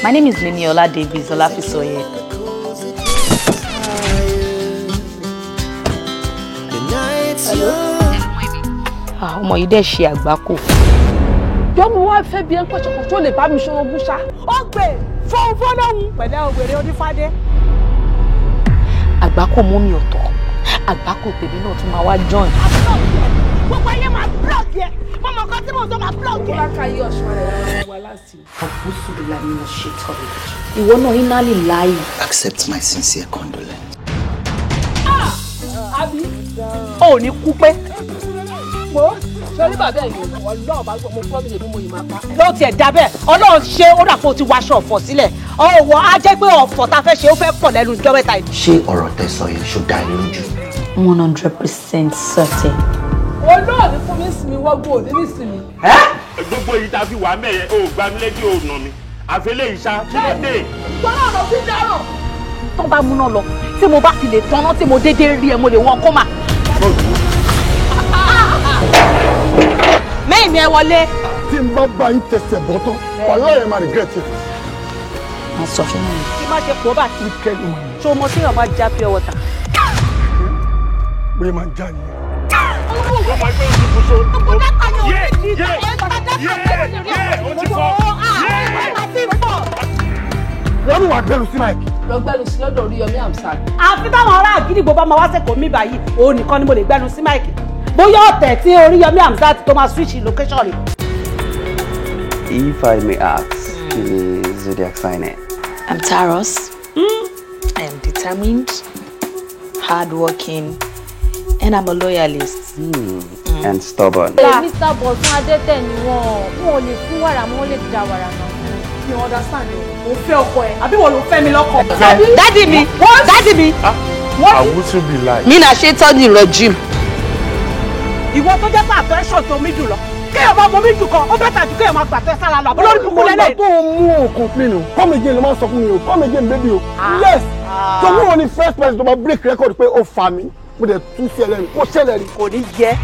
My name is Liniola Davis Olafisoye. Ọmọ yìí dẹ̀ ṣe àgbákò. Jọ́mú wá fẹ́ bí ẹ ń pẹ̀ṣọ̀kọ̀ tó lè bá mi ṣòro gúnṣá. Ó gbè fún fọ́lọ́hún pẹ̀lẹ́ ògbèrè onífádé. Àgbákò mú mi ọ̀tọ̀. Àgbákò tèmi náà tún máa wá join. Gbogbo ayé máa blọ́ọ̀gì ẹ̀. Mọ̀mọ́ kan tí mo sọ máa blọ́ọ̀gì ẹ̀. Bọ́láka yí ọ̀ṣun rẹ̀ wá láti. Àbúsùlù la ní ọ̀ṣẹ́ tọ́lẹ̀. Ìwọ náà iná lè láàyè. Accept my sincere condolence. Àbí ò ní kú pé. Wo sori bàbá ẹ̀ yìí Ọlọ́run bá gbọ́ mo promise bí mo yìí máa pa. Ló tiẹ̀ dá bẹ́ẹ̀ Ọlọ́run ṣe ó dà pé o ti waṣọ ọ̀fọ̀ sílẹ̀. Ọ̀wọ́ á jẹ́ pé ọ̀fọ̀ ta fẹ́ ṣe ó fẹ́ pọ̀ lẹ́nu ìjọ mẹ́ta yìí. Ṣé ọ̀rọ̀ tẹ́ sọ yìí ṣó dá yín lójú? 100% certain. Olóòní fún mi sinmi wọ́gbọ́ òní ní sinmi. Gbogbo yìí ta fi wà mẹ́yẹ o gbà mí létí o nà mí àfẹlẹ́ ìṣá kí ló dé. Tọ́lá ọ̀nà fi dáràn. Tó bá múná lọ tí mo bá fi lè tanná tí mo dédé rí ẹ mo lè wọ́n kọ́mà. Mẹ́yìn mi ẹ wọlé. Tí n bá bá yín tẹsẹ̀ bọ́tọ́ ọlọ́run máa regret it. Wọ́n sọ fún mi. Kí má ṣe pọ̀ bá kí n kẹ́lu mọ̀ ní. Ṣé o mọ sí ìyàbá já pure water? Bóyá máa ń já nìyẹn. Wọ́n máa gbé oṣù fún so. O ti fọ́. Wọ́n ní wàá gbẹ́lu sí Mike. Lọ gbẹ́nu sí lọ́dọ̀ Oríyọmí Hamzat. Àfi táwọn ará àgídìgbò bá máa wá sẹ́kọ̀ọ́ mi báyìí, òun nìkan ni mo lè gbẹ́nu sí Mike. Bóyá ọ̀tẹ̀ tí Oríyọmí Hamzat tó máa switch location rẹ̀. If I may ask, is zodiac sign it? I'm Taurus. I am determined, hardworking, and I'm a loyalist. And stubborn. Mr. Bọ̀sún Adétẹ̀ ni wọn ò lè fún wàrà mọ́ lè da wàrà náà. You understand me? Mo fẹ́ ọkọ ẹ̀, àbí wọ́n ló fẹ́ mi lọ́kọ. Daddy mi, daddy mi. I wouldn't be like. Mi na ṣe tọ́jú regime. Ìwọ tó jẹ́ pé àtọ̀ ẹ̀ṣọ́ tó mi jù lọ. Kéèyàn bá mọ mi jù kan, ó bẹ́ẹ̀ tàjú kéèyàn máa gbàtẹ́ sára lọ. Olórí kúkú lẹ́lẹ̀. Tó ń mú o complain o, come again ló máa sọ fún mi o, come again baby o. Yes, so mi ò ní first person tó máa break record pé ó fa mi, mo dẹ̀ tún sí ẹlẹ́rìí, kó ṣẹlẹ̀ rí. Kò ní yẹ